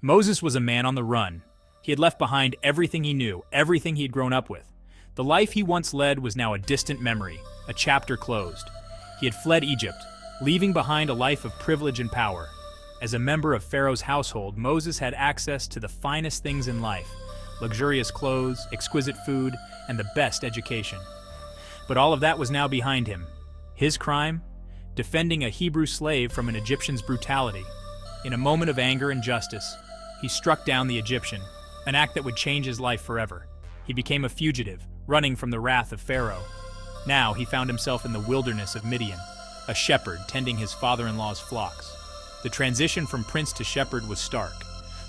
Moses was a man on the run. He had left behind everything he knew, everything he had grown up with. The life he once led was now a distant memory, a chapter closed. He had fled Egypt, leaving behind a life of privilege and power. As a member of Pharaoh's household, Moses had access to the finest things in life: luxurious clothes, exquisite food, and the best education. But all of that was now behind him. His crime? Defending a Hebrew slave from an Egyptian's brutality. In a moment of anger and justice, he struck down the Egyptian, an act that would change his life forever. He became a fugitive, running from the wrath of Pharaoh. Now he found himself in the wilderness of Midian, a shepherd tending his father-in-law's flocks. The transition from prince to shepherd was stark.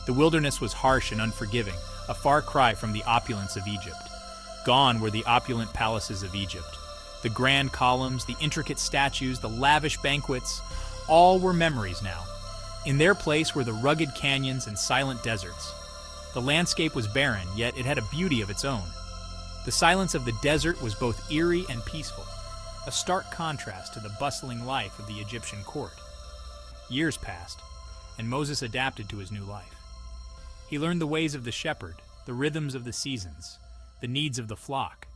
The wilderness was harsh and unforgiving, a far cry from the opulence of Egypt. Gone were the opulent palaces of Egypt. The grand columns, the intricate statues, the lavish banquets, all were memories now. In their place were the rugged canyons and silent deserts. The landscape was barren, yet it had a beauty of its own. The silence of the desert was both eerie and peaceful, a stark contrast to the bustling life of the Egyptian court. Years passed, and Moses adapted to his new life. He learned the ways of the shepherd, the rhythms of the seasons, the needs of the flock.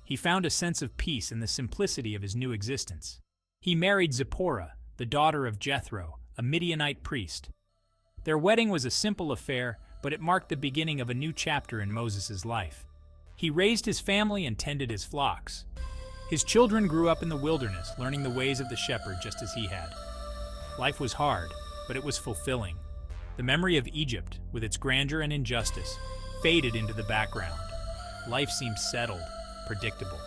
He found a sense of peace in the simplicity of his new existence. He married Zipporah, the daughter of Jethro, a Midianite priest. Their wedding was a simple affair, but it marked the beginning of a new chapter in Moses' life. He raised his family and tended his flocks. His children grew up in the wilderness, learning the ways of the shepherd just as he had. Life was hard, but it was fulfilling. The memory of Egypt, with its grandeur and injustice, faded into the background. Life seemed settled, predictable.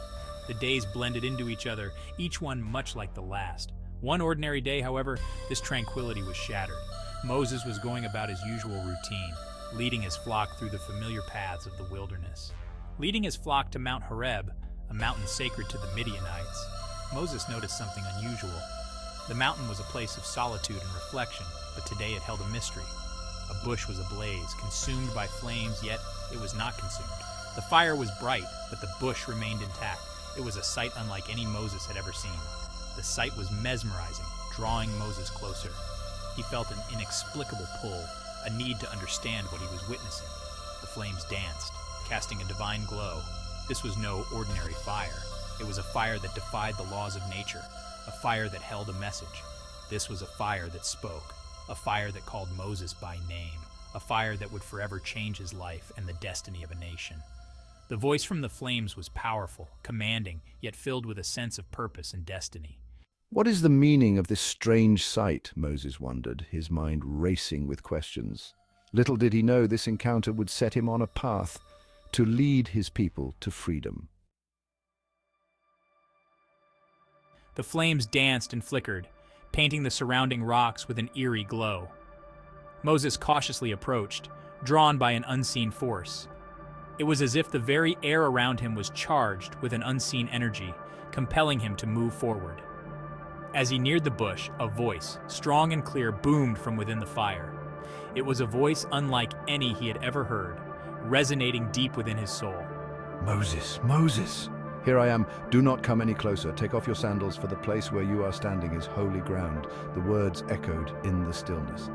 The days blended into each other, each one much like the last. One ordinary day, however, this tranquility was shattered. Moses was going about his usual routine, leading his flock through the familiar paths of the wilderness. Leading his flock to Mount Horeb, a mountain sacred to the Midianites, Moses noticed something unusual. The mountain was a place of solitude and reflection, but today it held a mystery. A bush was ablaze, consumed by flames, yet it was not consumed. The fire was bright, but the bush remained intact. It was a sight unlike any Moses had ever seen. The sight was mesmerizing, drawing Moses closer. He felt an inexplicable pull, a need to understand what he was witnessing. The flames danced, casting a divine glow. This was no ordinary fire. It was a fire that defied the laws of nature, a fire that held a message. This was a fire that spoke, a fire that called Moses by name, a fire that would forever change his life and the destiny of a nation. The voice from the flames was powerful, commanding, yet filled with a sense of purpose and destiny. What is the meaning of this strange sight? Moses wondered, his mind racing with questions. Little did he know this encounter would set him on a path to lead his people to freedom. The flames danced and flickered, painting the surrounding rocks with an eerie glow. Moses cautiously approached, drawn by an unseen force. It was as if the very air around him was charged with an unseen energy, compelling him to move forward. As he neared the bush, a voice, strong and clear, boomed from within the fire. It was a voice unlike any he had ever heard, resonating deep within his soul. Moses, Moses! Here I am. Do not come any closer. Take off your sandals, for the place where you are standing is holy ground. The words echoed in the stillness.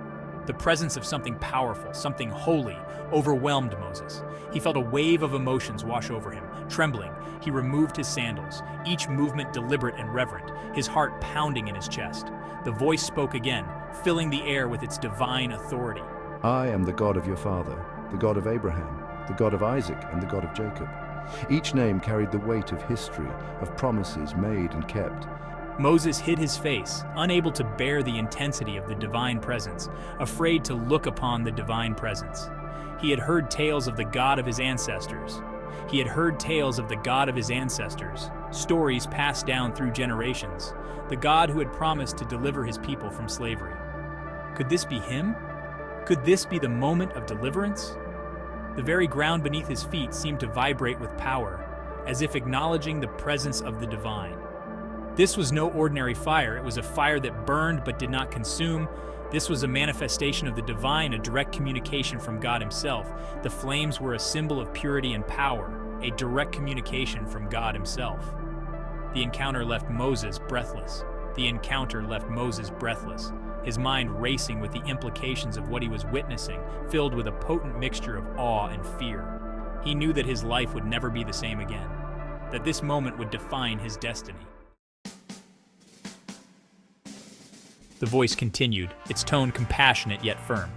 The presence of something powerful, something holy, overwhelmed Moses. He felt a wave of emotions wash over him. Trembling, he removed his sandals, each movement deliberate and reverent, his heart pounding in his chest. The voice spoke again, filling the air with its divine authority. I am the God of your father, the God of Abraham, the God of Isaac, and the God of Jacob. Each name carried the weight of history, of promises made and kept. Moses hid his face, unable to bear the intensity of the divine presence, afraid to look upon the divine presence. He had heard tales of the God of his ancestors. He had heard tales of the God of his ancestors, stories passed down through generations, the God who had promised to deliver his people from slavery. Could this be him? Could this be the moment of deliverance? The very ground beneath his feet seemed to vibrate with power, as if acknowledging the presence of the divine. This was no ordinary fire. It was a fire that burned but did not consume. This was a manifestation of the divine, a direct communication from God himself. The flames were a symbol of purity and power, a direct communication from God himself. The encounter left Moses breathless. The encounter left Moses breathless. his mind racing with the implications of what he was witnessing, filled with a potent mixture of awe and fear. He knew that his life would never be the same again, that this moment would define his destiny. The voice continued, its tone compassionate yet firm.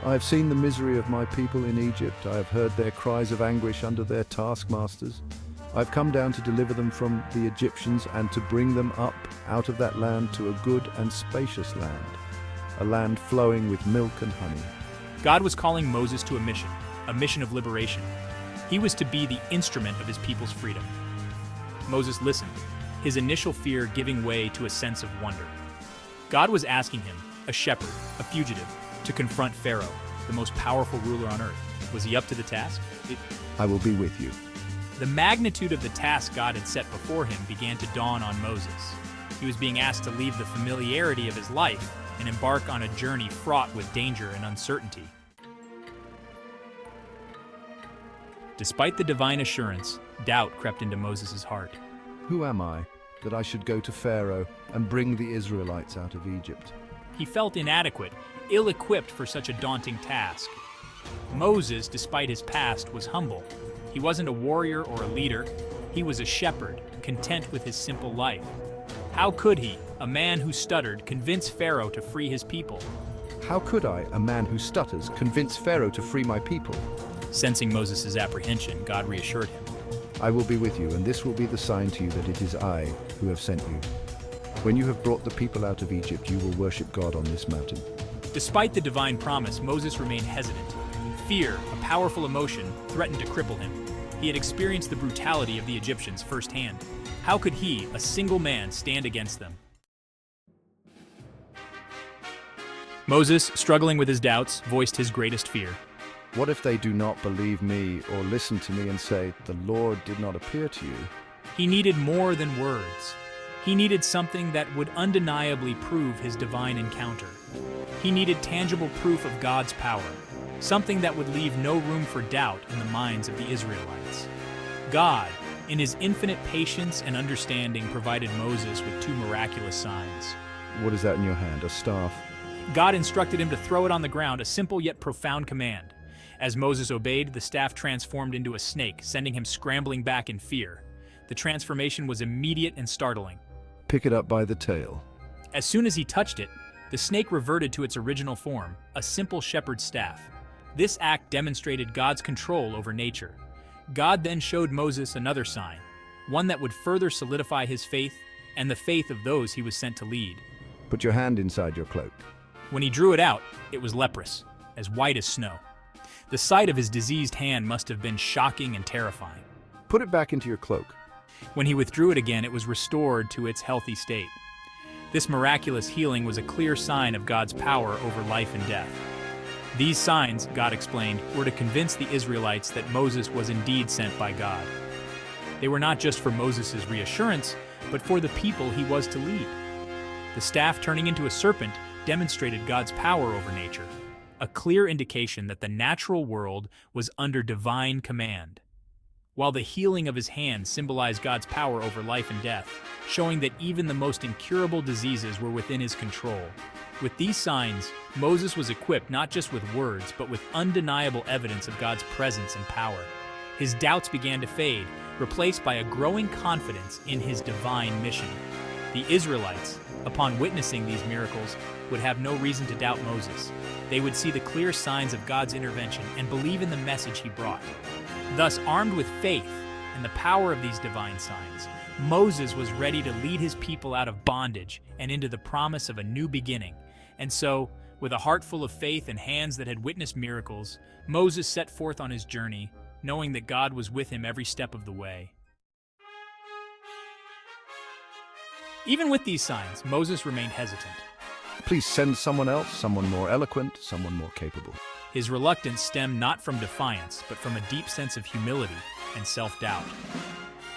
I have seen the misery of my people in Egypt. I have heard their cries of anguish under their taskmasters. I've come down to deliver them from the Egyptians and to bring them up out of that land to a good and spacious land, a land flowing with milk and honey. God was calling Moses to a mission of liberation. He was to be the instrument of his people's freedom. Moses listened, his initial fear giving way to a sense of wonder. God was asking him, a shepherd, a fugitive, to confront Pharaoh, the most powerful ruler on earth. Was he up to the task? I will be with you. The magnitude of the task God had set before him began to dawn on Moses. He was being asked to leave the familiarity of his life and embark on a journey fraught with danger and uncertainty. Despite the divine assurance, doubt crept into Moses' heart. Who am I, that I should go to Pharaoh and bring the Israelites out of Egypt? He felt inadequate, ill-equipped for such a daunting task. Moses, despite his past, was humble. He wasn't a warrior or a leader. He was a shepherd, content with his simple life. How could he, a man who stuttered, convince Pharaoh to free his people? How could I, a man who stutters, convince Pharaoh to free my people? Sensing Moses' apprehension, God reassured him. I will be with you, and this will be the sign to you that it is I who have sent you. When you have brought the people out of Egypt, you will worship God on this mountain. Despite the divine promise, Moses remained hesitant. Fear, a powerful emotion, threatened to cripple him. He had experienced the brutality of the Egyptians firsthand. How could he, a single man, stand against them? Moses, struggling with his doubts, voiced his greatest fear. What if they do not believe me or listen to me and say, "The Lord did not appear to you"? He needed more than words. He needed something that would undeniably prove his divine encounter. He needed tangible proof of God's power, something that would leave no room for doubt in the minds of the Israelites. God, in his infinite patience and understanding, provided Moses with two miraculous signs. What is that in your hand? A staff? God instructed him to throw it on the ground, a simple yet profound command. As Moses obeyed, the staff transformed into a snake, sending him scrambling back in fear. The transformation was immediate and startling. Pick it up by the tail. As soon as he touched it, the snake reverted to its original form, a simple shepherd's staff. This act demonstrated God's control over nature. God then showed Moses another sign, one that would further solidify his faith and the faith of those he was sent to lead. Put your hand inside your cloak. When he drew it out, it was leprous, as white as snow. The sight of his diseased hand must have been shocking and terrifying. Put it back into your cloak. When he withdrew it again, it was restored to its healthy state. This miraculous healing was a clear sign of God's power over life and death. These signs, God explained, were to convince the Israelites that Moses was indeed sent by God. They were not just for Moses' reassurance, but for the people he was to lead. The staff turning into a serpent demonstrated God's power over nature, a clear indication that the natural world was under divine command, while the healing of his hand symbolized God's power over life and death, showing that even the most incurable diseases were within his control. With these signs, Moses was equipped not just with words, but with undeniable evidence of God's presence and power. His doubts began to fade, replaced by a growing confidence in his divine mission. The Israelites, upon witnessing these miracles, would have no reason to doubt Moses. They would see the clear signs of God's intervention and believe in the message he brought. Thus, armed with faith and the power of these divine signs, Moses was ready to lead his people out of bondage and into the promise of a new beginning. And so, with a heart full of faith and hands that had witnessed miracles, Moses set forth on his journey, knowing that God was with him every step of the way. Even with these signs, Moses remained hesitant. Please send someone else, someone more eloquent, someone more capable. His reluctance stemmed not from defiance, but from a deep sense of humility and self-doubt.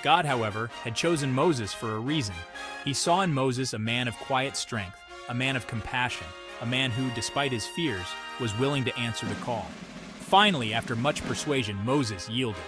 God, however, had chosen Moses for a reason. He saw in Moses a man of quiet strength, a man of compassion, a man who, despite his fears, was willing to answer the call. Finally, after much persuasion, Moses yielded.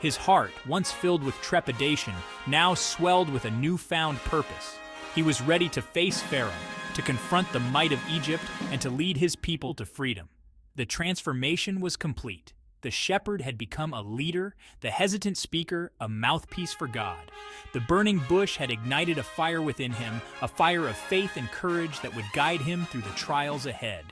His heart, once filled with trepidation, now swelled with a newfound purpose. He was ready to face Pharaoh, to confront the might of Egypt and to lead his people to freedom. The transformation was complete. The shepherd had become a leader, the hesitant speaker a mouthpiece for God. The burning bush had ignited a fire within him, a fire of faith and courage that would guide him through the trials ahead.